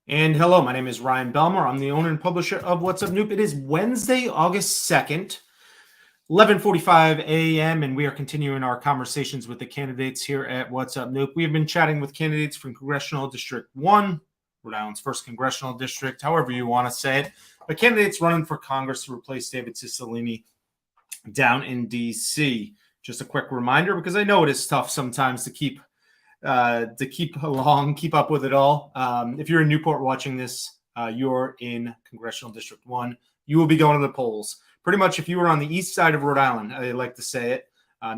And hello, my name is Ryan Belmore. I'm the owner and publisher of What's Up Noop. It is Wednesday, August 2nd, 11:45 a.m., and we are continuing our conversations with the candidates here at What's Up Noop. We have been chatting with candidates from Congressional District 1, Rhode Island's first congressional district, however you want to say it, but candidates running for Congress to replace David Cicilline down in D.C. Just a quick reminder, because I know it is tough sometimes to keep up with it all. If you're in Newport watching this, you're in Congressional District 1. You will be going to the polls. Pretty much if you were on the east side of Rhode Island, I like to say it,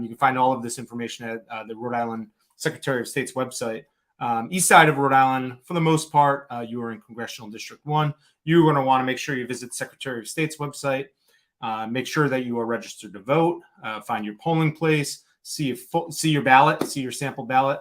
you can find all of this information at the Rhode Island Secretary of State's website. East side of Rhode Island, for the most part, you are in Congressional District 1. You're going to want to make sure you visit Secretary of State's website. Make sure that you are registered to vote. Find your polling place. See your ballot. See your sample ballot.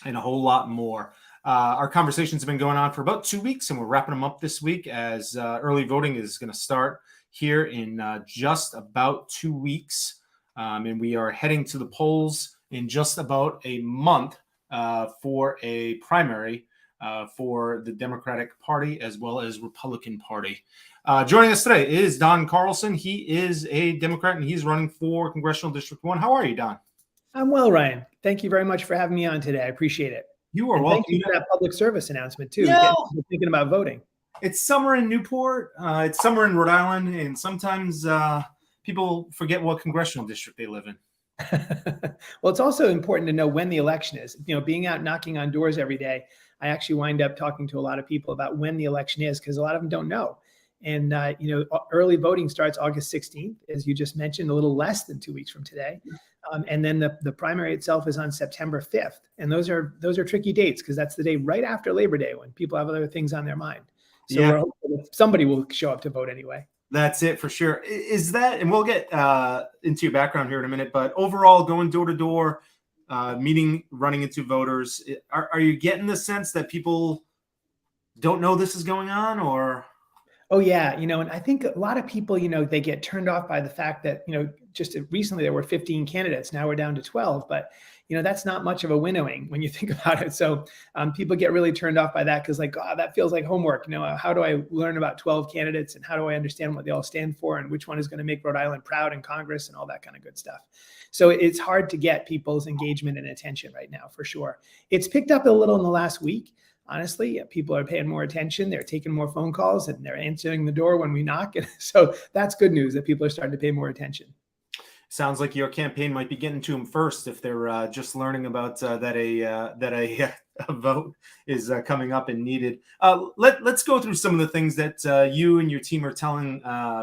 And a whole lot more. Our conversations have been going on for about 2 weeks, and we're wrapping them up this week as early voting is going to start here in just about 2 weeks. And we are heading to the polls in just about a month for a primary for the Democratic Party as well as Republican Party. Joining us today is Don Carlson. He is a Democrat, and he's running for Congressional District 1. How are you, Don? I'm well, Ryan. Thank you very much for having me on today. I appreciate it. You are welcome. Thank you for that public service announcement, too. Yeah. Thinking about voting. It's summer in Newport. It's summer in Rhode Island. And sometimes people forget what congressional district they live in. Well, it's also important to know when the election is. You know, being out knocking on doors every day, I actually wind up talking to a lot of people about when the election is, because a lot of them don't know. And, early voting starts August 16th, as you just mentioned, a little less than 2 weeks from today. And then the primary itself is on September 5th. And those are tricky dates, because that's the day right after Labor Day when people have other things on their mind. So we're hoping that somebody will show up to vote anyway. That's it for sure. Is that, and we'll get into your background here in a minute, but overall going door to door, running into voters, are you getting the sense that people don't know this is going on, or? Oh, yeah. And I think a lot of people, they get turned off by the fact that, just recently there were 15 candidates. Now we're down to 12. But, that's not much of a winnowing when you think about it. So people get really turned off by that because, like, oh, that feels like homework. How do I learn about 12 candidates, and how do I understand what they all stand for, and which one is going to make Rhode Island proud in Congress and all that kind of good stuff. So it's hard to get people's engagement and attention right now, for sure. It's picked up a little in the last week. Honestly, people are paying more attention. They're taking more phone calls, and they're answering the door when we knock. And so that's good news that people are starting to pay more attention. Sounds like your campaign might be getting to them first if they're just learning about that a vote is coming up and needed. Let's go through some of the things that you and your team are telling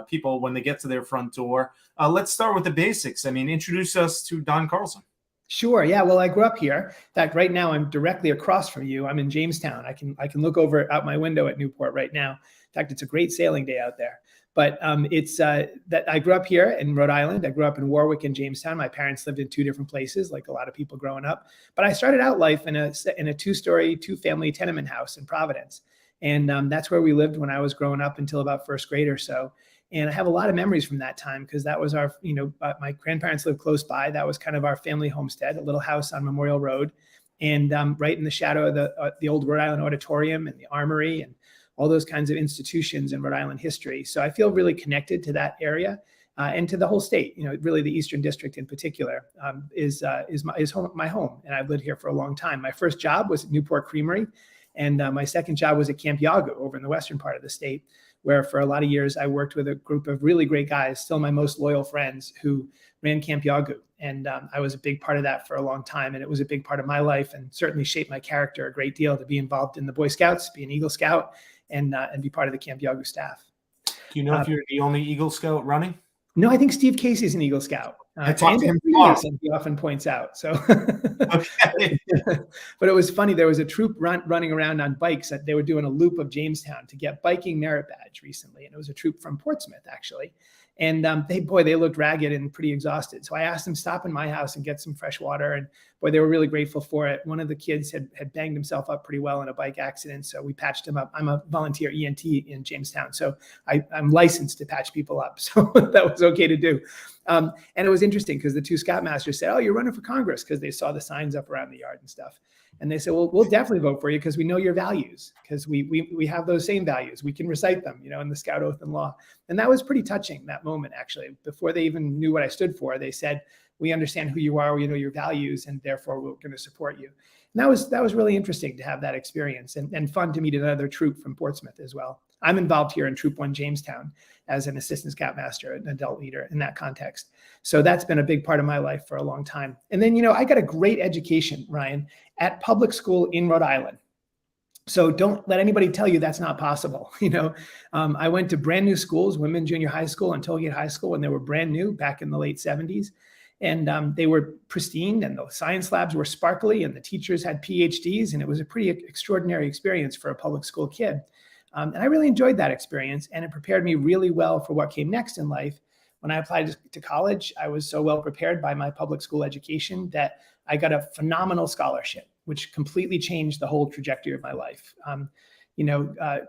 people when they get to their front door. Let's start with the basics. I mean, introduce us to Don Carlson. Sure. Yeah. Well, I grew up here. In fact, right now I'm directly across from you. I'm in Jamestown. I can look over out my window at Newport right now. In fact, it's a great sailing day out there. But it's that I grew up here in Rhode Island. I grew up in Warwick and Jamestown. My parents lived in two different places, like a lot of people growing up. But I started out life in a 2-story, 2-family tenement house in Providence. And that's where we lived when I was growing up until about first grade or so. And I have a lot of memories from that time, because that was our, my grandparents lived close by. That was kind of our family homestead, a little house on Memorial Road, and right in the shadow of the old Rhode Island Auditorium and the Armory and all those kinds of institutions in Rhode Island history. So I feel really connected to that area and to the whole state. Really the Eastern District in particular is my home, and I've lived here for a long time. My first job was at Newport Creamery, and my second job was at Camp Yagu over in the western part of the state, where for a lot of years I worked with a group of really great guys, still my most loyal friends, who ran Camp Yagu. And I was a big part of that for a long time. And it was a big part of my life, and certainly shaped my character a great deal to be involved in the Boy Scouts, be an Eagle Scout, and be part of the Camp Yagu staff. Do you know if you're the only Eagle Scout running? No, I think Steve Casey's an Eagle Scout. I talked to him. He often points out. So, okay. But it was funny. There was a troop running around on bikes. They were doing a loop of Jamestown to get biking merit badge recently, and it was a troop from Portsmouth actually. And they looked ragged and pretty exhausted. So I asked them to stop in my house and get some fresh water. And boy, they were really grateful for it. One of the kids had banged himself up pretty well in a bike accident. So we patched him up. I'm a volunteer ENT in Jamestown, so I'm licensed to patch people up. So that was okay to do. And it was interesting because the two Scoutmasters said, "Oh, you're running for Congress," because they saw the signs up around the yard and stuff. And they said, well, we'll definitely vote for you because we know your values, because we have those same values. We can recite them, in the Scout Oath and Law. And that was pretty touching, that moment, actually. Before they even knew what I stood for, they said, we understand who you are, we know your values, and therefore we're going to support you. And that was really interesting to have that experience, and fun to meet another troop from Portsmouth as well. I'm involved here in Troop 1 Jamestown as an assistant scoutmaster, an adult leader in that context. So that's been a big part of my life for a long time. And then, I got a great education, Ryan, at public school in Rhode Island. So don't let anybody tell you that's not possible. I went to brand new schools, Women Junior High School and Tollgate High School, and they were brand new back in the late 70s. And they were pristine, and the science labs were sparkly, and the teachers had PhDs, and it was a pretty extraordinary experience for a public school kid. And I really enjoyed that experience, and it prepared me really well for what came next in life. When I applied to college, I was so well prepared by my public school education that I got a phenomenal scholarship, which completely changed the whole trajectory of my life.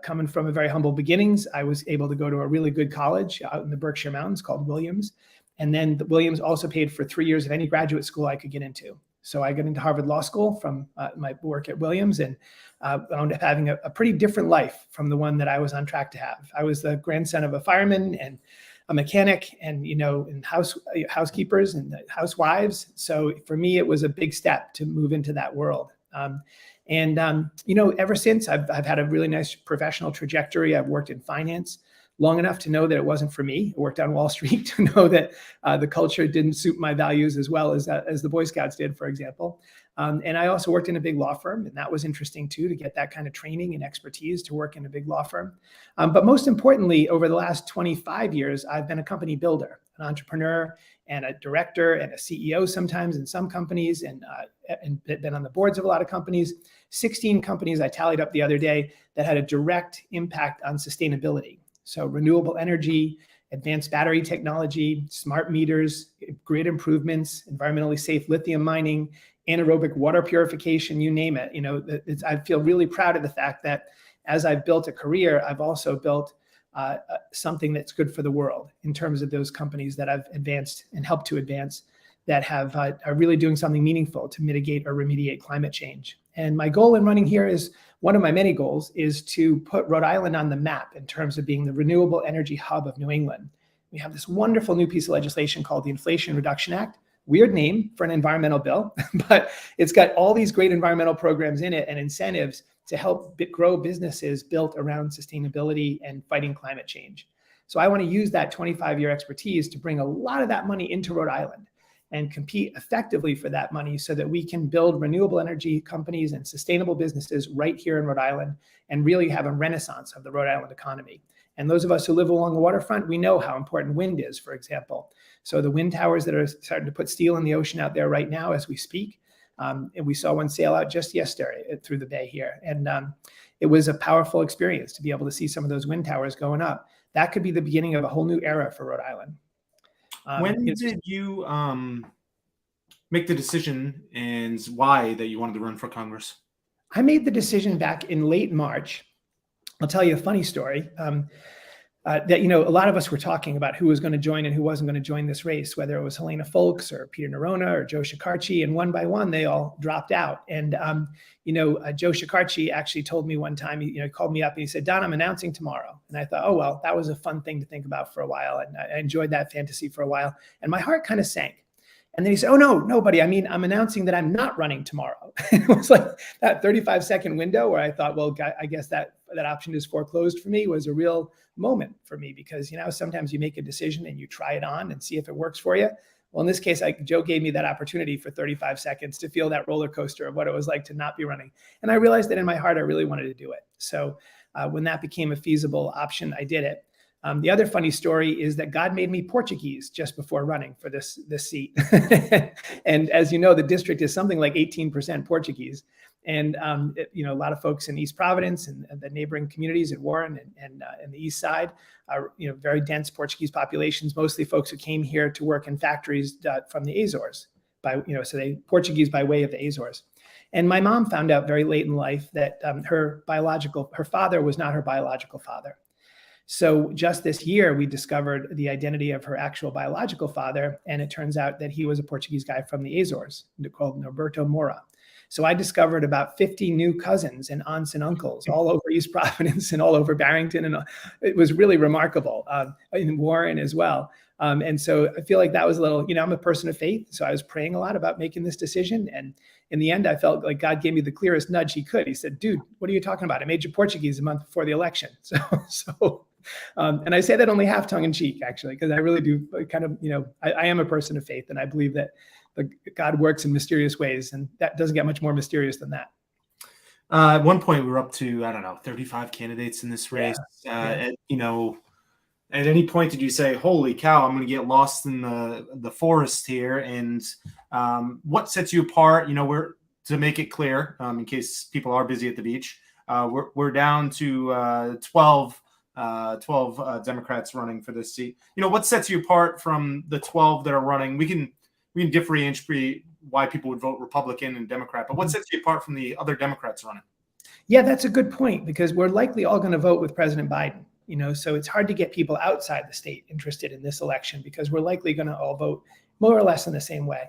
Coming from a very humble beginnings, I was able to go to a really good college out in the Berkshire Mountains called Williams. And then Williams also paid for 3 years of any graduate school I could get into. So I got into Harvard Law School from my work at Williams, and wound up having a pretty different life from the one that I was on track to have. I was the grandson of a fireman and a mechanic, and and housekeepers and housewives. So for me, it was a big step to move into that world. Ever since, I've had a really nice professional trajectory. I've worked in finance long enough to know that it wasn't for me. I worked on Wall Street to know that the culture didn't suit my values as well as the Boy Scouts did, for example. And I also worked in a big law firm, and that was interesting too, to get that kind of training and expertise to work in a big law firm. But most importantly, over the last 25 years, I've been a company builder, an entrepreneur, and a director, and a CEO sometimes in some companies, and been on the boards of a lot of companies. 16 companies I tallied up the other day that had a direct impact on sustainability. So renewable energy, advanced battery technology, smart meters, grid improvements, environmentally safe lithium mining, anaerobic water purification, you name it. I feel really proud of the fact that as I've built a career, I've also built something that's good for the world in terms of those companies that I've advanced and helped to advance that are really doing something meaningful to mitigate or remediate climate change. And my goal in running here is, one of my many goals is to put Rhode Island on the map in terms of being the renewable energy hub of New England. We have this wonderful new piece of legislation called the Inflation Reduction Act. Weird name for an environmental bill, but it's got all these great environmental programs in it and incentives to help grow businesses built around sustainability and fighting climate change. So I want to use that 25-year expertise to bring a lot of that money into Rhode Island and compete effectively for that money so that we can build renewable energy companies and sustainable businesses right here in Rhode Island and really have a renaissance of the Rhode Island economy. And those of us who live along the waterfront, we know how important wind is, for example. So the wind towers that are starting to put steel in the ocean out there right now as we speak, and we saw one sail out just yesterday through the bay here. And it was a powerful experience to be able to see some of those wind towers going up. That could be the beginning of a whole new era for Rhode Island. When did you make the decision, and why, that you wanted to run for Congress? I made the decision back in late March. I'll tell you a funny story. That a lot of us were talking about who was going to join and who wasn't going to join this race, whether it was Helena Folks or Peter Nerona or Joe Shikarchi, and one by one they all dropped out. And Joe Shikarchi actually told me one time, he called me up and he said, "Don, I'm announcing tomorrow." And I thought, oh well, that was a fun thing to think about for a while, and I enjoyed that fantasy for a while, and my heart kind of sank. And then he said, "Oh no, nobody. I mean, I'm announcing that I'm not running tomorrow." It was like that 35-second window where I thought, well, I guess that option is foreclosed for me, was a real moment for me, because sometimes you make a decision and you try it on and see if it works for you. Well, in this case, Joe gave me that opportunity for 35 seconds to feel that roller coaster of what it was like to not be running. And I realized that in my heart, I really wanted to do it. So when that became a feasible option, I did it. The other funny story is that God made me Portuguese just before running for this seat. And as you know, the district is something like 18% Portuguese. And a lot of folks in East Providence and the neighboring communities in Warren and the East Side are very dense Portuguese populations, mostly folks who came here to work in factories from the Azores, so they Portuguese by way of the Azores. And my mom found out very late in life that her father was not her biological father. So just this year, we discovered the identity of her actual biological father, and it turns out that he was a Portuguese guy from the Azores called Norberto Moura. So I discovered about 50 new cousins and aunts and uncles all over East Providence and all over Barrington. And it was really remarkable, in Warren as well. And so I feel like that was a little, I'm a person of faith. So I was praying a lot about making this decision. And in the end, I felt like God gave me the clearest nudge he could. He said, dude, what are you talking about? I made you Portuguese a month before the election. And I say that only half tongue in cheek, actually, because I really do kind of, I am a person of faith, and I believe that God works in mysterious ways, and that doesn't get much more mysterious than that. At one point, we were up to, 35 candidates in this race. Yeah. At any point did you say, holy cow, I'm going to get lost in the forest here? And what sets you apart? To make it clear, in case people are busy at the beach, we're down to 12 Democrats running for this seat. What sets you apart from the 12 that are running? We can differentiate why people would vote Republican and Democrat, but what sets you apart from the other Democrats running? Yeah, that's a good point, because we're likely all going to vote with President Biden. So it's hard to get people outside the state interested in this election, because we're likely going to all vote more or less in the same way.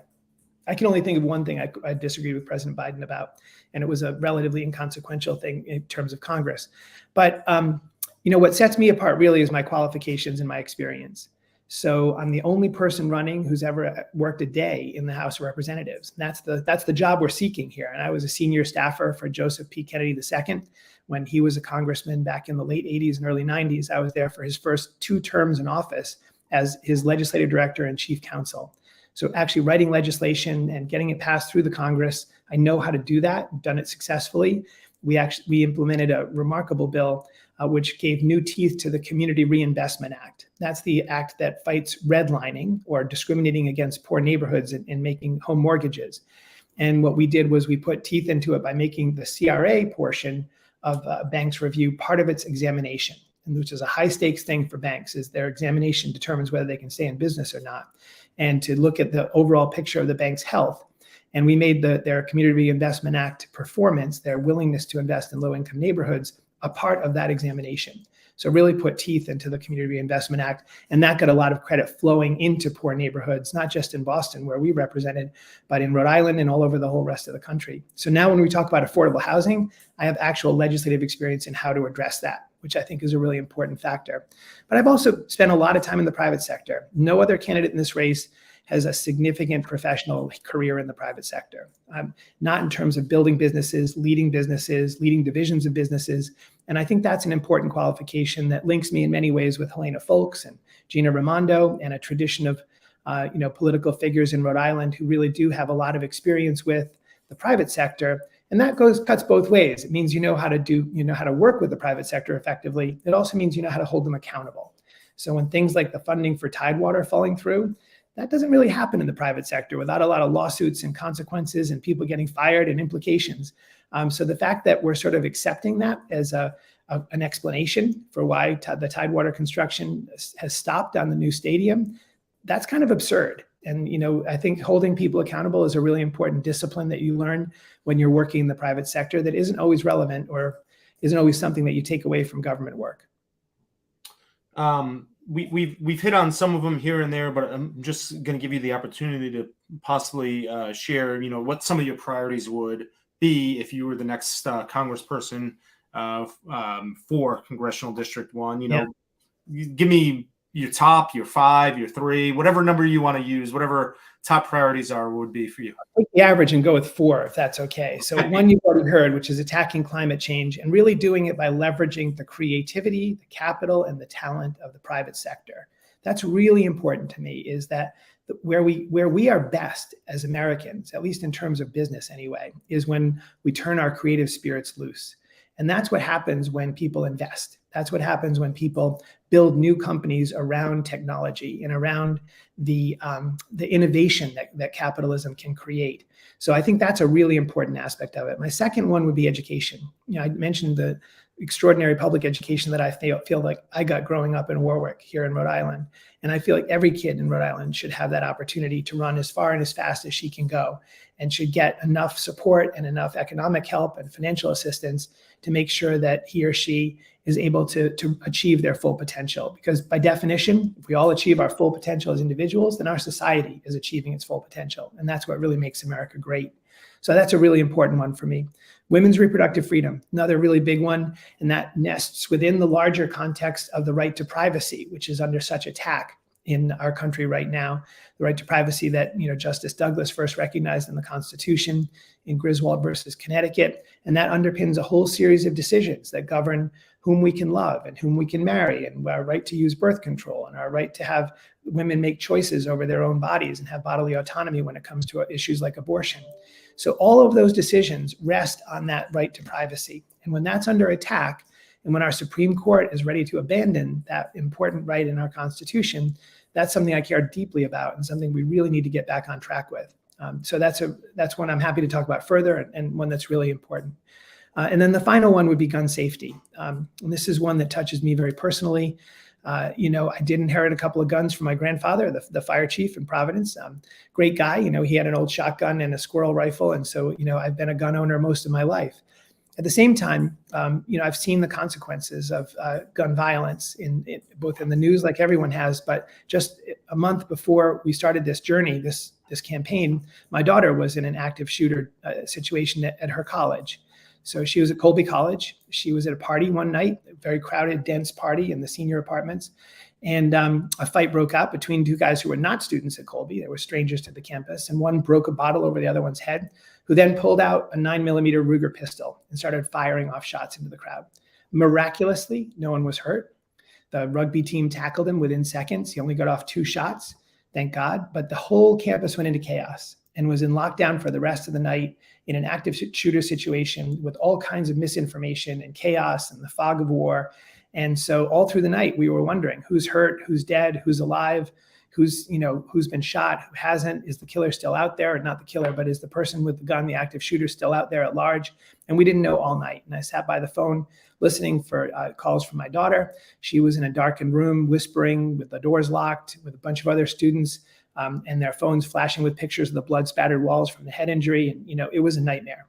I can only think of one thing I disagreed with President Biden about, and it was a relatively inconsequential thing in terms of Congress. But what sets me apart really is my qualifications and my experience. So I'm the only person running who's ever worked a day in the House of Representatives. That's the job we're seeking here. And I was a senior staffer for Joseph P. Kennedy II when he was a congressman back in the late 80s and early 90s. I was there for his first 2 terms in office as his legislative director and chief counsel. So actually writing legislation and getting it passed through the Congress, I know how to do that, done it successfully. We implemented a remarkable bill which gave new teeth to the Community Reinvestment Act. That's the act that fights redlining, or discriminating against poor neighborhoods and making home mortgages. And what we did was we put teeth into it by making the CRA portion of banks' review part of its examination, which is a high stakes thing for banks, is their examination determines whether they can stay in business or not, and to look at the overall picture of the bank's health. And we made their Community Reinvestment Act performance, their willingness to invest in low-income neighborhoods, a part of that examination. So really put teeth into the Community Reinvestment Act, and that got a lot of credit flowing into poor neighborhoods, not just in Boston where we represented, but in Rhode Island and all over the whole rest of the country. So now when we talk about affordable housing, I have actual legislative experience in how to address that, which I think is a really important factor. But I've also spent a lot of time in the private sector. No other candidate in this race has a significant professional career in the private sector, not in terms of building businesses, leading divisions of businesses. And I think that's an important qualification that links me in many ways with Helena Folks and Gina Raimondo, and a tradition of political figures in Rhode Island who really do have a lot of experience with the private sector. And that cuts both ways. It means you know how to work with the private sector effectively. It also means you know how to hold them accountable. So when things like the funding for Tidewater falling through, that doesn't really happen in the private sector without a lot of lawsuits and consequences and people getting fired and implications. So the fact that we're sort of accepting that as an explanation for why the Tidewater construction has stopped on the new stadium, that's kind of absurd. And, I think holding people accountable is a really important discipline that you learn when you're working in the private sector that isn't always relevant or isn't always something that you take away from government work. We've hit on some of them here and there, but I'm just going to give you the opportunity to possibly share, what some of your priorities would be if you were the next congressperson for Congressional District 1. Give me your top, your 5, your 3, whatever number you want to use, whatever top priorities would be for you. Take the average and go with 4, if that's okay. So one you've already heard, which is attacking climate change, and really doing it by leveraging the creativity, the capital, and the talent of the private sector. That's really important to me, is that where we are best as Americans, at least in terms of business anyway, is when we turn our creative spirits loose. And that's what happens when people invest. That's what happens when people build new companies around technology and around the innovation that capitalism can create. So I think that's a really important aspect of it. My second one would be education. I mentioned the extraordinary public education that I feel like I got growing up in Warwick here in Rhode Island. And I feel like every kid in Rhode Island should have that opportunity to run as far and as fast as she can go, and should get enough support and enough economic help and financial assistance to make sure that he or she is able to achieve their full potential. Because by definition, if we all achieve our full potential as individuals, then our society is achieving its full potential. And that's what really makes America great. So that's a really important one for me. Women's reproductive freedom, another really big one, and that nests within the larger context of the right to privacy, which is under such attack in our country right now. The right to privacy that Justice Douglas first recognized in the Constitution in Griswold versus Connecticut, and that underpins a whole series of decisions that govern whom we can love and whom we can marry, and our right to use birth control, and our right to have women make choices over their own bodies and have bodily autonomy when it comes to issues like abortion. So all of those decisions rest on that right to privacy. And when that's under attack, and when our Supreme Court is ready to abandon that important right in our Constitution, that's something I care deeply about and something we really need to get back on track with. So that's one I'm happy to talk about further, and one that's really important. And then the final one would be gun safety. And this is one that touches me very personally. I did inherit a couple of guns from my grandfather, the fire chief in Providence. Great guy. He had an old shotgun and a squirrel rifle. And so, I've been a gun owner most of my life. At the same time, I've seen the consequences of gun violence both in the news, like everyone has, but just a month before we started this journey, this campaign, my daughter was in an active shooter situation at her college. So she was at Colby College. She was at a party one night, a very crowded, dense party in the senior apartments. And a fight broke out between two guys who were not students at Colby. They were strangers to the campus. And one broke a bottle over the other one's head, who then pulled out a 9mm Ruger pistol and started firing off shots into the crowd. Miraculously, no one was hurt. The rugby team tackled him within seconds. He only got off 2 shots, thank God. But the whole campus went into chaos and was in lockdown for the rest of the night in an active shooter situation with all kinds of misinformation and chaos and the fog of war. And so all through the night, we were wondering who's hurt, who's dead, who's alive, who's been shot, who hasn't. Is the killer still out there? Or not the killer, but is the person with the gun, the active shooter, still out there at large? And we didn't know all night. And I sat by the phone listening for calls from my daughter. She was in a darkened room whispering with the doors locked with a bunch of other students and their phones flashing with pictures of the blood spattered walls from the head injury. And, it was a nightmare.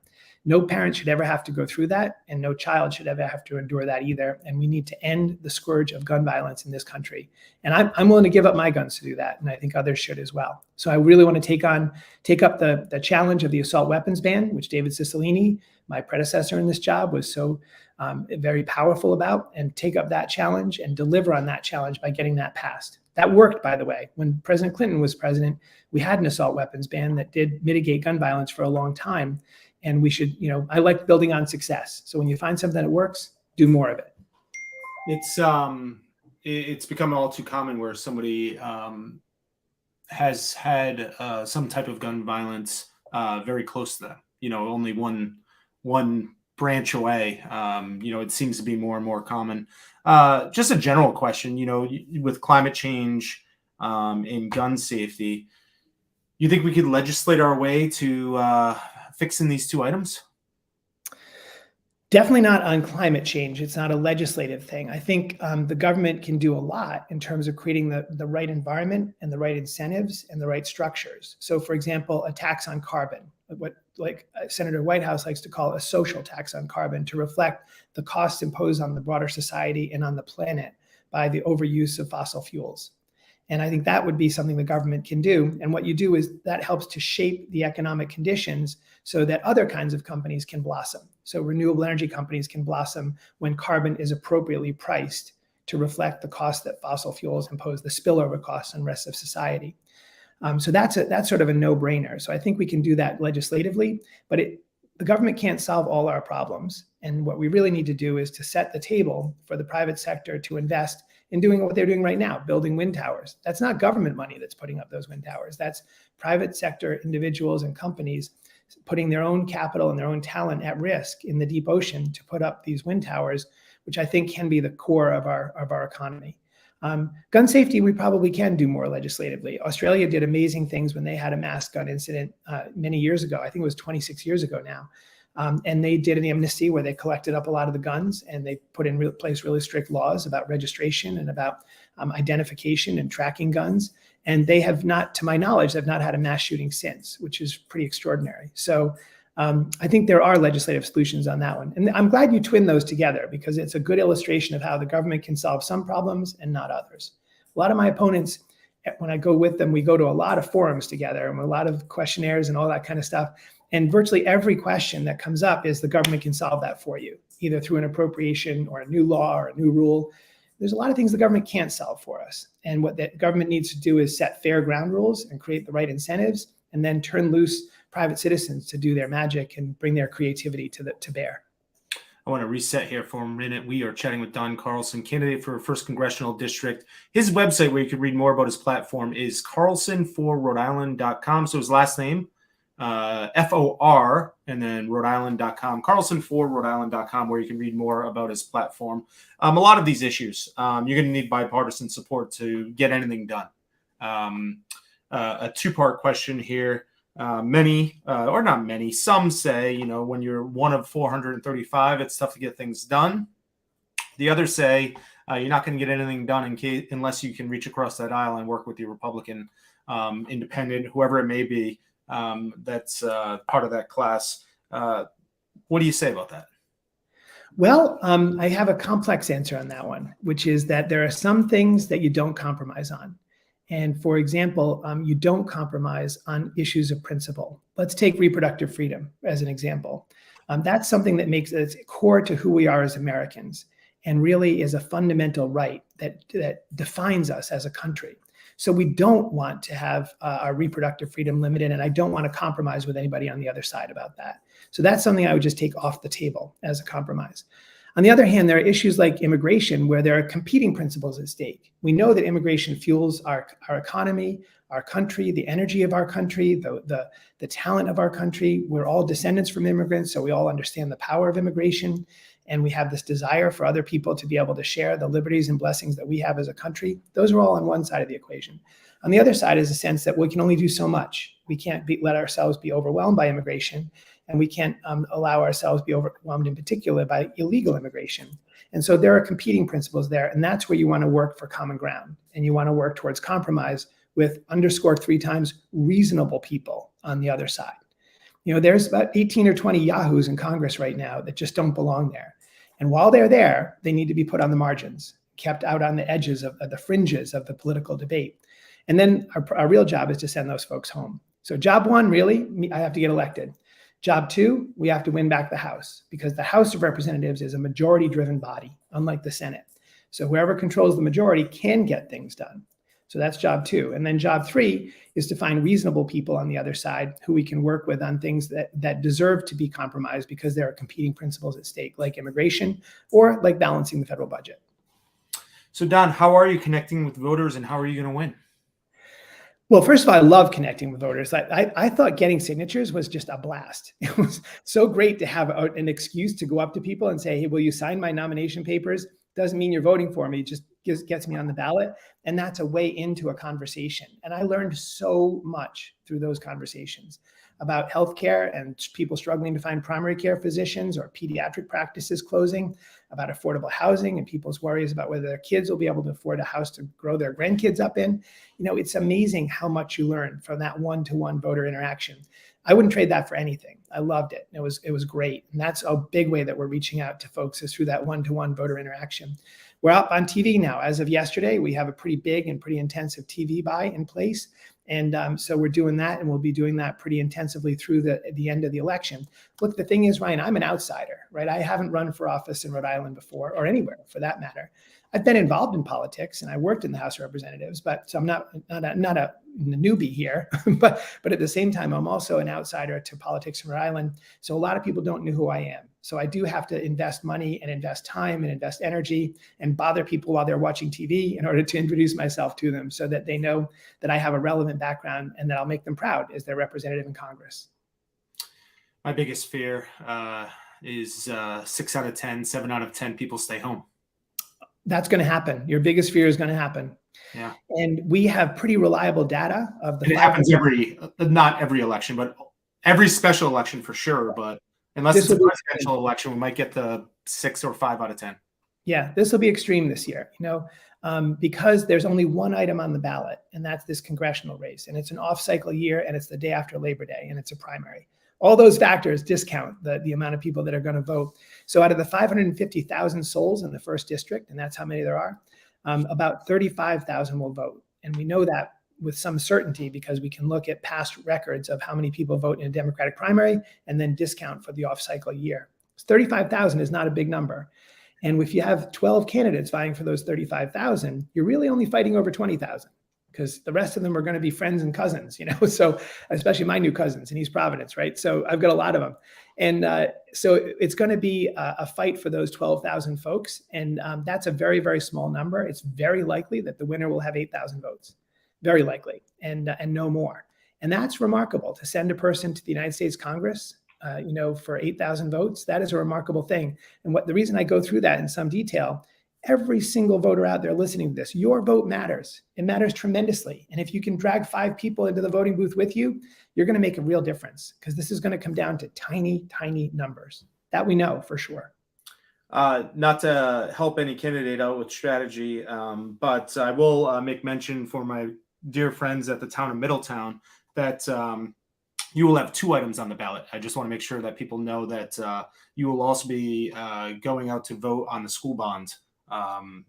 No parent should ever have to go through that, and no child should ever have to endure that either. And we need to end the scourge of gun violence in this country. And I'm willing to give up my guns to do that, and I think others should as well. So I really want to take up the challenge of the assault weapons ban, which David Cicilline, my predecessor in this job, was so very powerful about, and take up that challenge and deliver on that challenge by getting that passed. That worked, by the way. When President Clinton was president, we had an assault weapons ban that did mitigate gun violence for a long time. And we should, I like building on success. So when you find something that works, do more of it. It's become all too common where somebody has had some type of gun violence very close to them. Only one branch away. It seems to be more and more common. Just a general question. With climate change and gun safety, you think we could legislate our way to fixing these 2 items? Definitely not on climate change. It's not a legislative thing. I think the government can do a lot in terms of creating the right environment and the right incentives and the right structures. So, for example, a tax on carbon, what Senator Whitehouse likes to call a social tax on carbon, to reflect the costs imposed on the broader society and on the planet by the overuse of fossil fuels. And I think that would be something the government can do. And what you do is that helps to shape the economic conditions so that other kinds of companies can blossom. So renewable energy companies can blossom when carbon is appropriately priced to reflect the cost that fossil fuels impose, the spillover costs on the rest of society. So that's sort of a no-brainer. So I think we can do that legislatively, but the government can't solve all our problems. And what we really need to do is to set the table for the private sector to invest in doing what they're doing right now, building wind towers. That's not government money that's putting up those wind towers. That's private sector individuals and companies putting their own capital and their own talent at risk in the deep ocean to put up these wind towers, which I think can be the core of our economy. Gun safety, we probably can do more legislatively. Australia did amazing things when they had a mass gun incident many years ago. I think it was 26 years ago now. And they did an amnesty where they collected up a lot of the guns, and they put in place really strict laws about registration and about identification and tracking guns. And they have not, to my knowledge, they've not had a mass shooting since, which is pretty extraordinary. So I think there are legislative solutions on that one. And I'm glad you twin those together, because it's a good illustration of how the government can solve some problems and not others. A lot of my opponents, when I go with them, we go to a lot of forums together and a lot of questionnaires and all that kind of stuff. And virtually every question that comes up is the government can solve that for you, either through an appropriation or a new law or a new rule. There's a lot of things the government can't solve for us. And what the government needs to do is set fair ground rules and create the right incentives, and then turn loose private citizens to do their magic and bring their creativity to bear. I want to reset here for a minute. We are chatting with Don Carlson, candidate for 1st Congressional District. His website where you can read more about his platform is carlsonforrhodeisland.com. So his last name, F-O-R, and then rhodeisland.com, carlsonforrhodeisland.com, where you can read more about his platform. A lot of these issues, you're going to need bipartisan support to get anything done. A two-part question here. Many, or not many, some say, when you're one of 435, it's tough to get things done. The others say you're not going to get anything done unless you can reach across that aisle and work with your Republican, independent, whoever it may be, that's part of that class. What do you say about that? Well, I have a complex answer on that one, which is that there are some things that you don't compromise on. And for example, you don't compromise on issues of principle. Let's take reproductive freedom as an example. That's something that makes it core to who we are as Americans, and really is a fundamental right that defines us as a country. So we don't want to have our reproductive freedom limited, and I don't want to compromise with anybody on the other side about that. So that's something I would just take off the table as a compromise. On the other hand, there are issues like immigration where there are competing principles at stake. We know that immigration fuels our economy, our country, the energy of our country, the talent of our country. We're all descendants from immigrants, so we all understand the power of immigration. And we have this desire for other people to be able to share the liberties and blessings that we have as a country. Those are all on one side of the equation. On the other side is a sense that we can only do so much. We can't let ourselves be overwhelmed by immigration, and we can't allow ourselves to be overwhelmed in particular by illegal immigration. And so there are competing principles there, and that's where you want to work for common ground, and you want to work towards compromise with, underscore 3 times, reasonable people on the other side. There's about 18 or 20 yahoos in Congress right now that just don't belong there. And while they're there, they need to be put on the margins, kept out on the edges of the fringes of the political debate. And then our real job is to send those folks home. So job 1, really, I have to get elected. Job 2, we have to win back the House, because the House of Representatives is a majority-driven body, unlike the Senate. So whoever controls the majority can get things done. So that's job 2. And then job 3 is to find reasonable people on the other side who we can work with on things that deserve to be compromised because there are competing principles at stake, like immigration or like balancing the federal budget. So Don, how are you connecting with voters, and how are you going to win? Well, first of all, I love connecting with voters. I thought getting signatures was just a blast. It was so great to have an excuse to go up to people and say, hey, will you sign my nomination papers? Doesn't mean you're voting for me. It just gets me on the ballot. And that's a way into a conversation. And I learned so much through those conversations about healthcare and people struggling to find primary care physicians or pediatric practices closing, about affordable housing and people's worries about whether their kids will be able to afford a house to grow their grandkids up in. It's amazing how much you learn from that one-to-one voter interaction. I wouldn't trade that for anything. I loved it. It was great. And that's a big way that we're reaching out to folks, is through that one-to-one voter interaction. We're up on TV now. As of yesterday, we have a pretty big and pretty intensive TV buy in place. And so we're doing that, and we'll be doing that pretty intensively through the end of the election. Look, the thing is, Ryan, I'm an outsider, right? I haven't run for office in Rhode Island before, or anywhere for that matter. I've been involved in politics, and I worked in the House of Representatives, so I'm not a newbie here. but at the same time, I'm also an outsider to politics in Rhode Island. So a lot of people don't know who I am. So I do have to invest money and invest time and invest energy and bother people while they're watching TV in order to introduce myself to them, so that they know that I have a relevant background and that I'll make them proud as their representative in Congress. My biggest fear is 6 out of 10, 7 out of 10 people stay home. That's going to happen. Your biggest fear is going to happen. Yeah. And we have pretty reliable data of the. It happens not every election, but every special election for sure. But unless it's a presidential election, we might get the 6 or 5 out of 10. Yeah, this will be extreme this year, because there's only one item on the ballot, and that's this congressional race. And it's an off-cycle year, and it's the day after Labor Day, and it's a primary. All those factors discount the amount of people that are going to vote. So out of the 550,000 souls in the 1st district, and that's how many there are, about 35,000 will vote. And we know that with some certainty because we can look at past records of how many people vote in a Democratic primary and then discount for the off-cycle year. 35,000 is not a big number. And if you have 12 candidates vying for those 35,000, you're really only fighting over 20,000 because the rest of them are going to be friends and cousins, so especially my new cousins in East Providence, right? So I've got a lot of them. And so it's going to be a fight for those 12,000 folks. And that's a very, very small number. It's very likely that the winner will have 8,000 votes, very likely, and no more. And that's remarkable to send a person to the United States Congress, for 8,000 votes. That is a remarkable thing. And the reason I go through that in some detail, every single voter out there listening to this, your vote matters. It matters tremendously. And if you can drag 5 people into the voting booth with you, you're going to make a real difference because this is going to come down to tiny, tiny numbers. That we know for sure. Not to help any candidate out with strategy, but I will make mention for my dear friends at the town of Middletown that you will have 2 items on the ballot. I just want to make sure that people know that you will also be going out to vote on the school bond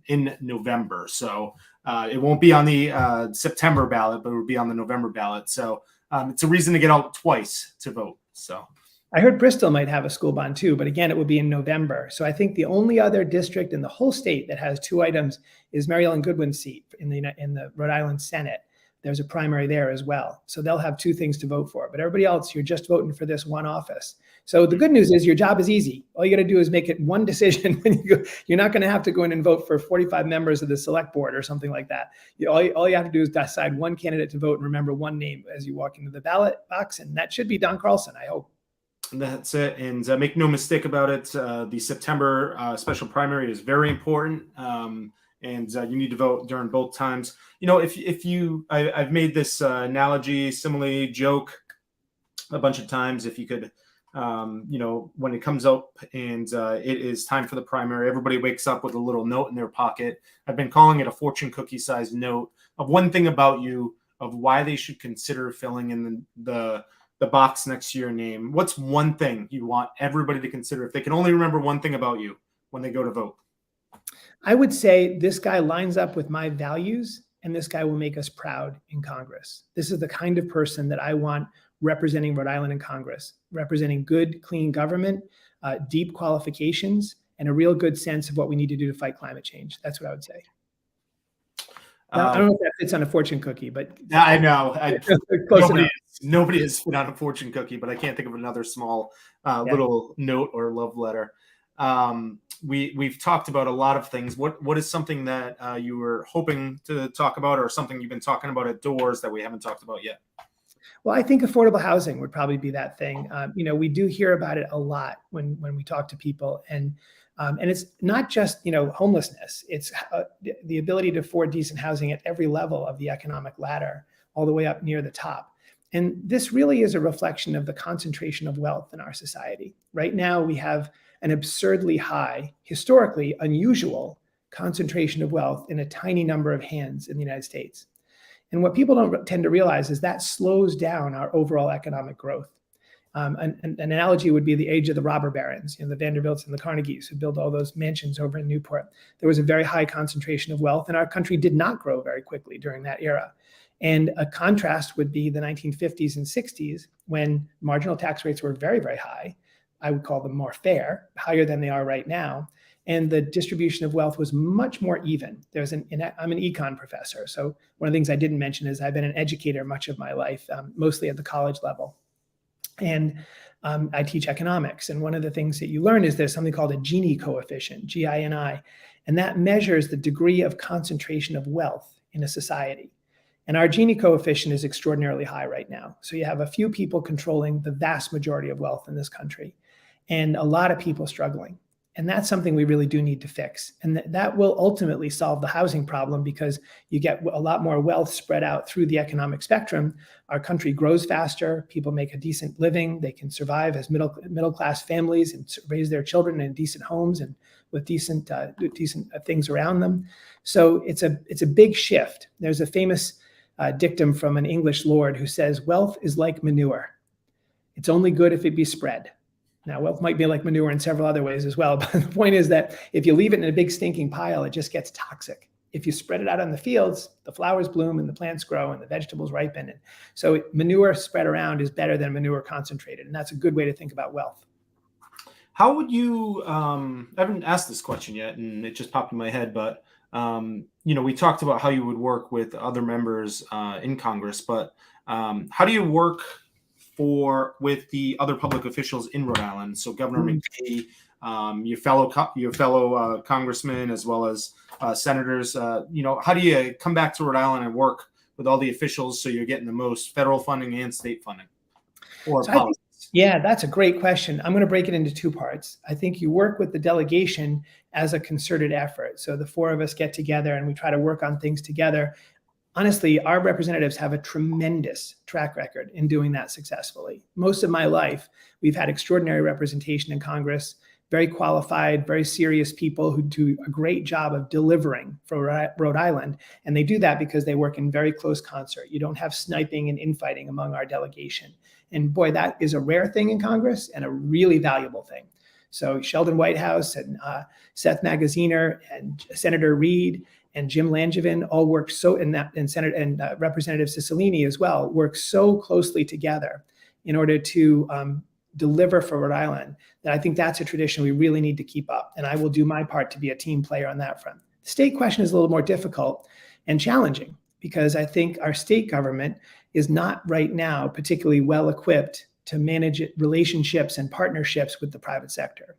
in November. So it won't be on the September ballot, but it will be on the November ballot. So it's a reason to get out twice to vote. So I heard Bristol might have a school bond too, but again, it would be in November. So I think the only other district in the whole state that has 2 items is Mary Ellen Goodwin's seat in the Rhode Island Senate. There's a primary there as well. So they'll have 2 things to vote for, but everybody else, you're just voting for this one office. So the good news is your job is easy. All you got to do is make it one decision when you go. You're not going to have to go in and vote for 45 members of the select board or something like that. All you have to do is decide one candidate to vote and remember one name as you walk into the ballot box. And that should be Don Carlson, I hope. That's it. And make no mistake about it. The September special primary is very important. And you need to vote during both times. I've made this analogy, simile, joke a bunch of times. If you could, when it comes up and it is time for the primary, everybody wakes up with a little note in their pocket. I've been calling it a fortune cookie sized note of one thing about you, of why they should consider filling in the box next to your name. What's one thing you want everybody to consider if they can only remember one thing about you when they go to vote? I would say this guy lines up with my values, and this guy will make us proud in Congress. This is the kind of person that I want representing Rhode Island in Congress, representing good, clean government, deep qualifications, and a real good sense of what we need to do to fight climate change. That's what I would say. I don't know if that fits on a fortune cookie, but I know close enough. Nobody has fit on a fortune cookie, but I can't think of another small little note or love letter. We've talked about a lot of things. What is something that you were hoping to talk about, or something you've been talking about at doors that we haven't talked about yet? Well, I think affordable housing would probably be that thing. We do hear about it a lot when we talk to people, and it's not just homelessness. It's the ability to afford decent housing at every level of the economic ladder, all the way up near the top. And this really is a reflection of the concentration of wealth in our society. Right now, we have an absurdly high, historically unusual concentration of wealth in a tiny number of hands in the United States. And what people don't tend to realize is that slows down our overall economic growth. An analogy would be the age of the robber barons, the Vanderbilts and the Carnegies who built all those mansions over in Newport. There was a very high concentration of wealth, and our country did not grow very quickly during that era. And a contrast would be the 1950s and 60s, when marginal tax rates were very, very high. I would call them more fair, higher than they are right now. And the distribution of wealth was much more even. I'm an econ professor. So one of the things I didn't mention is I've been an educator much of my life, mostly at the college level. And I teach economics. And one of the things that you learn is there's something called a Gini coefficient, G-I-N-I, and that measures the degree of concentration of wealth in a society. And our Gini coefficient is extraordinarily high right now. So you have a few people controlling the vast majority of wealth in this country, and a lot of people struggling. And that's something we really do need to fix. And that will ultimately solve the housing problem, because you get a lot more wealth spread out through the economic spectrum. Our country grows faster. People make a decent living. They can survive as middle class families and raise their children in decent homes and with decent things around them. So it's a big shift. There's a famous dictum from an English lord who says, "Wealth is like manure. It's only good if it be spread." Now, wealth might be like manure in several other ways as well. But the point is that if you leave it in a big stinking pile, it just gets toxic. If you spread it out on the fields, the flowers bloom and the plants grow and the vegetables ripen. And so manure spread around is better than manure concentrated. And that's a good way to think about wealth. How would you, I haven't asked this question yet, and it just popped in my head, but, we talked about how you would work with other members in Congress, but how do you work with the other public officials in Rhode Island? So Governor McKee, your fellow congressmen, as well as senators, how do you come back to Rhode Island and work with all the officials so you're getting the most federal funding and state funding? Yeah, that's a great question. I'm going to break it into two parts. I think you work with the delegation as a concerted effort. So the four of us get together and we try to work on things together. Honestly, our representatives have a tremendous track record in doing that successfully. Most of my life, we've had extraordinary representation in Congress, very qualified, very serious people who do a great job of delivering for Rhode Island. And they do that because they work in very close concert. You don't have sniping and infighting among our delegation. And boy, that is a rare thing in Congress and a really valuable thing. So Sheldon Whitehouse and Seth Magaziner and Senator Reed and Jim Langevin all work and Representative Cicilline as well work so closely together in order to deliver for Rhode Island that I think that's a tradition we really need to keep up. And I will do my part to be a team player on that front. The state question is a little more difficult and challenging because I think our state government is not right now particularly well equipped to manage relationships and partnerships with the private sector.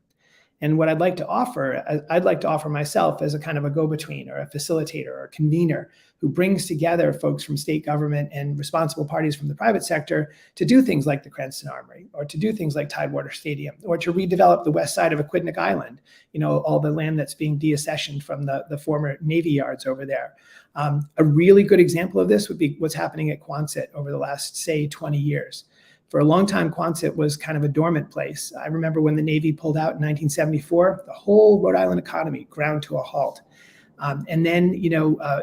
And what I'd like to offer myself as a kind of a go-between or a facilitator or a convener who brings together folks from state government and responsible parties from the private sector to do things like the Cranston Armory or to do things like Tidewater Stadium or to redevelop the west side of Aquidneck Island, all the land that's being deaccessioned from the former Navy yards over there. A really good example of this would be what's happening at Quonset over the last, say, 20 years. For a long time, Quonset was kind of a dormant place. I remember when the Navy pulled out in 1974, the whole Rhode Island economy ground to a halt. And then,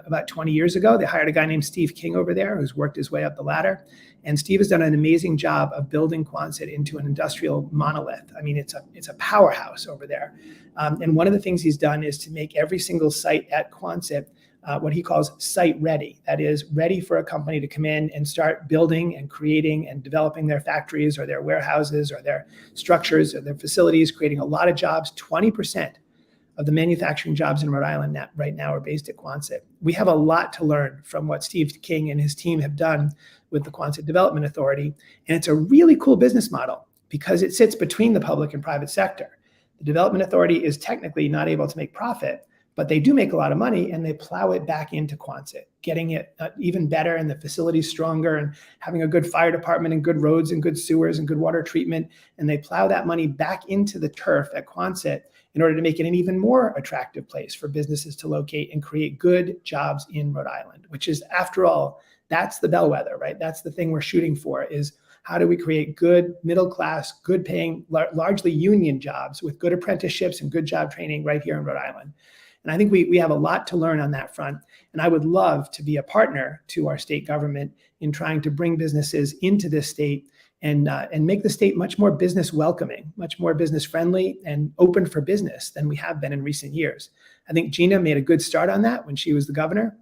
about 20 years ago, they hired a guy named Steve King over there who's worked his way up the ladder. And Steve has done an amazing job of building Quonset into an industrial monolith. I mean, it's a powerhouse over there. And one of the things he's done is to make every single site at Quonset what he calls site ready. That is ready for a company to come in and start building and creating and developing their factories or their warehouses or their structures or their facilities, creating a lot of jobs. 20% of the manufacturing jobs in Rhode Island right now are based at Quonset. We have a lot to learn from what Steve King and his team have done with the Quonset Development Authority. And it's a really cool business model because it sits between the public and private sector. The Development Authority is technically not able to make profit, but they do make a lot of money and they plow it back into Quonset, getting it even better and the facilities stronger and having a good fire department and good roads and good sewers and good water treatment. And they plow that money back into the turf at Quonset in order to make it an even more attractive place for businesses to locate and create good jobs in Rhode Island, which is, after all, that's the bellwether, right? That's the thing we're shooting for, is how do we create good middle class, good paying, largely union jobs with good apprenticeships and good job training right here in Rhode Island. And I think we have a lot to learn on that front. And I would love to be a partner to our state government in trying to bring businesses into this state and make the state much more business welcoming, much more business friendly and open for business than we have been in recent years. I think Gina made a good start on that when she was the governor.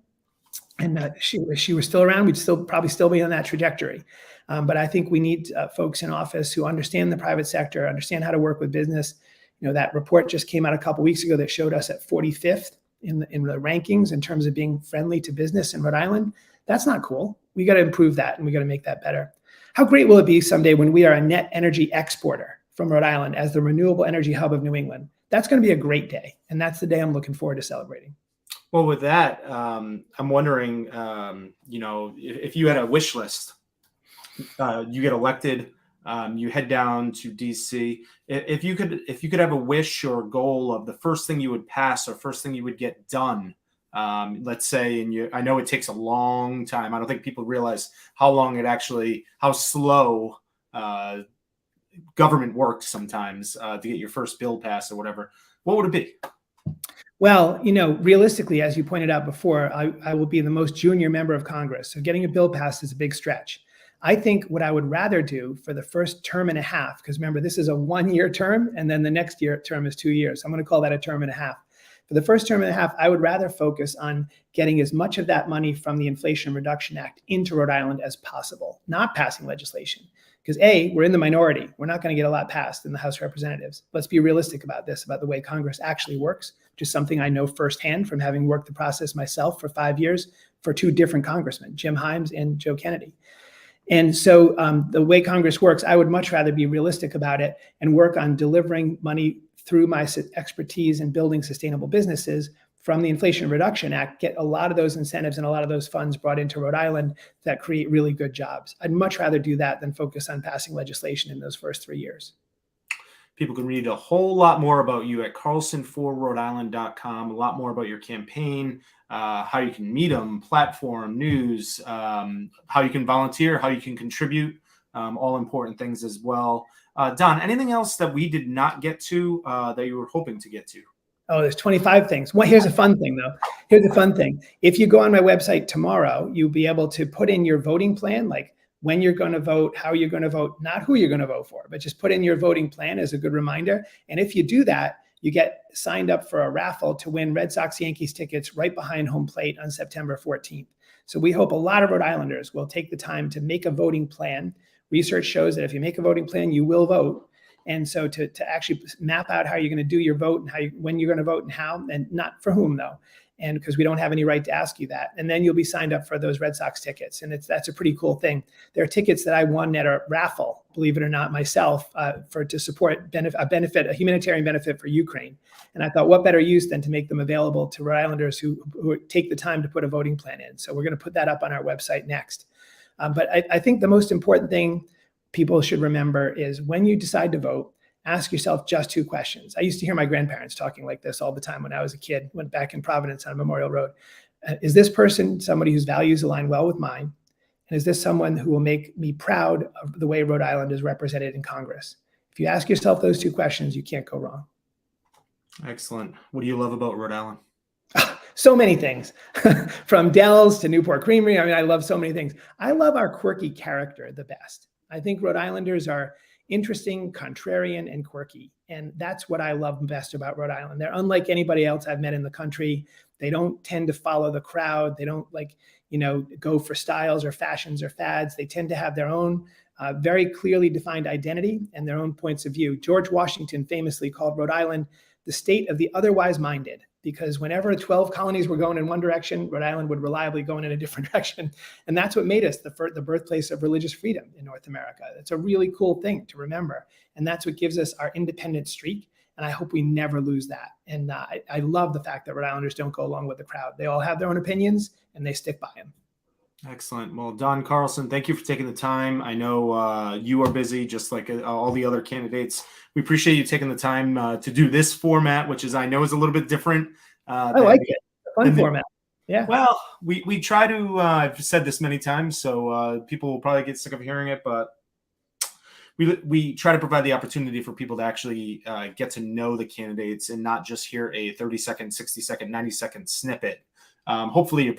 And if she was still around, we'd probably still be on that trajectory. But I think we need folks in office who understand the private sector, understand how to work with business. That report just came out a couple of weeks ago that showed us at 45th in the rankings in terms of being friendly to business in Rhode Island. That's not cool. We got to improve that and we got to make that better. How great will it be someday when we are a net energy exporter from Rhode Island as the renewable energy hub of New England? That's going to be a great day. And that's the day I'm looking forward to celebrating. Well, with that, I'm wondering, if you had a wish list, you get elected, you head down to DC. If you could have a wish or goal of the first thing you would pass or first thing you would get done, let's say, I know it takes a long time. I don't think people realize how slow government works sometimes to get your first bill passed or whatever. What would it be? Well, realistically, as you pointed out before, I will be the most junior member of Congress. So getting a bill passed is a big stretch. I think what I would rather do for the first term and a half, because remember, this is a 1-year term, and then the next year term is 2 years. I'm going to call that a term and a half. For For the first term and a half, I would rather focus on getting as much of that money from the Inflation Reduction Act into Rhode Island as possible, not passing legislation. Because A, we're in the minority. We're not going to get a lot passed in the House of Representatives. Let's be realistic about this, about the way Congress actually works, which is something I know firsthand from having worked the process myself for 5 years for 2 different congressmen, Jim Himes and Joe Kennedy. And so the way Congress works, I would much rather be realistic about it and work on delivering money through my expertise in building sustainable businesses from the Inflation Reduction Act, get a lot of those incentives and a lot of those funds brought into Rhode Island that create really good jobs. I'd much rather do that than focus on passing legislation in those first 3 years. People can read a whole lot more about you at carlsonforrhodeisland.com, a lot more about your campaign, how you can meet them, platform, news, how you can volunteer, how you can contribute, all important things as well. Don, anything else that we did not get to that you were hoping to get to? Oh, there's 25 things. Well, here's a fun thing, though. Here's a fun thing. If you go on my website tomorrow, you'll be able to put in your voting plan, like when you're going to vote, how you're going to vote, not who you're going to vote for, but just put in your voting plan as a good reminder. And if you do that, you get signed up for a raffle to win Red Sox Yankees tickets right behind home plate on September 14th. So we hope a lot of Rhode Islanders will take the time to make a voting plan. Research shows that if you make a voting plan, you will vote. And so to actually map out how you're going to do your vote and when you're going to vote and how, and not for whom though, and because we don't have any right to ask you that. And then you'll be signed up for those Red Sox tickets. And that's a pretty cool thing. There are tickets that I won at a raffle, believe it or not, myself, to support a humanitarian benefit for Ukraine. And I thought, what better use than to make them available to Rhode Islanders who take the time to put a voting plan in. So we're going to put that up on our website next. But I think the most important thing people should remember is when you decide to vote, ask yourself just 2 questions. I used to hear my grandparents talking like this all the time when I was a kid, went back in Providence on Memorial Road. Is this person somebody whose values align well with mine? And is this someone who will make me proud of the way Rhode Island is represented in Congress? If you ask yourself those 2 questions, you can't go wrong. Excellent. What do you love about Rhode Island? So many things, from Dell's to Newport Creamery. I mean, I love so many things. I love our quirky character the best. I think Rhode Islanders are interesting, contrarian, and quirky. And that's what I love best about Rhode Island. They're unlike anybody else I've met in the country. They don't tend to follow the crowd. They don't go for styles or fashions or fads. They tend to have their own very clearly defined identity and their own points of view. George Washington famously called Rhode Island the state of the otherwise minded, because whenever 12 colonies were going in one direction, Rhode Island would reliably go in a different direction. And that's what made us the birthplace of religious freedom in North America. It's a really cool thing to remember. And that's what gives us our independent streak. And I hope we never lose that. And I love the fact that Rhode Islanders don't go along with the crowd. They all have their own opinions and they stick by them. Excellent. Well, Don Carlson, thank you for taking the time. I know you are busy, just like all the other candidates. We appreciate you taking the time to do this format, which I know is a little bit different. I like it. Fun format. Yeah. Well, we try to, I've said this many times, so people will probably get sick of hearing it, but we try to provide the opportunity for people to actually get to know the candidates and not just hear a 30-second, 60-second, 90-second snippet. Hopefully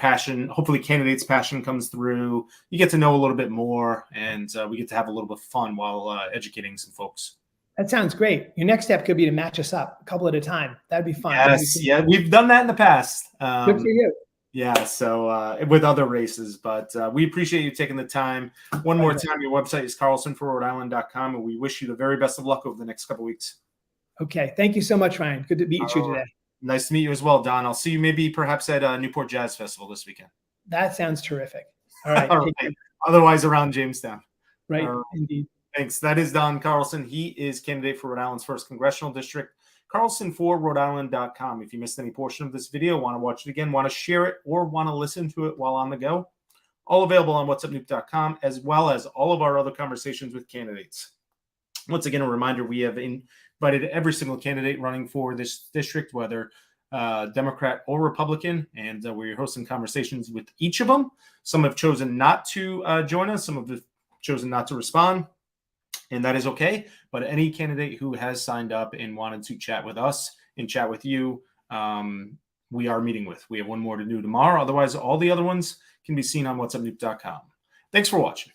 candidates' passion comes through. You get to know a little bit more, and we get to have a little bit of fun while educating some folks. That sounds great. Your next step could be to match us up a couple at a time. That'd be fun. Yes, yeah, we've done that in the past. Good for you. Yeah, so with other races, but we appreciate you taking the time. One more time, your website is carlsonforrhodeisland.com, and we wish you the very best of luck over the next couple of weeks. Okay. Thank you so much, Ryan. Good to meet you today. Nice to meet you as well, Don. I'll see you maybe perhaps at Newport Jazz Festival this weekend. That sounds terrific. All right. All right. Otherwise around Jamestown. Right. Indeed. Thanks. That is Don Carlson. He is candidate for Rhode Island's 1st Congressional District. carlsonforrhodeisland.com. If you missed any portion of this video, want to watch it again, want to share it, or want to listen to it while on the go, all available on whatsupnoop.com, as well as all of our other conversations with candidates. Once again, a reminder, we have invited every single candidate running for this district, whether Democrat or Republican, and we're hosting conversations with each of them. Some have chosen not to join us. Some have chosen not to respond, and that is okay. But any candidate who has signed up and wanted to chat with us and chat with you, we are meeting with. We have one more to do tomorrow. Otherwise, all the other ones can be seen on whatsupnoop.com. Thanks for watching.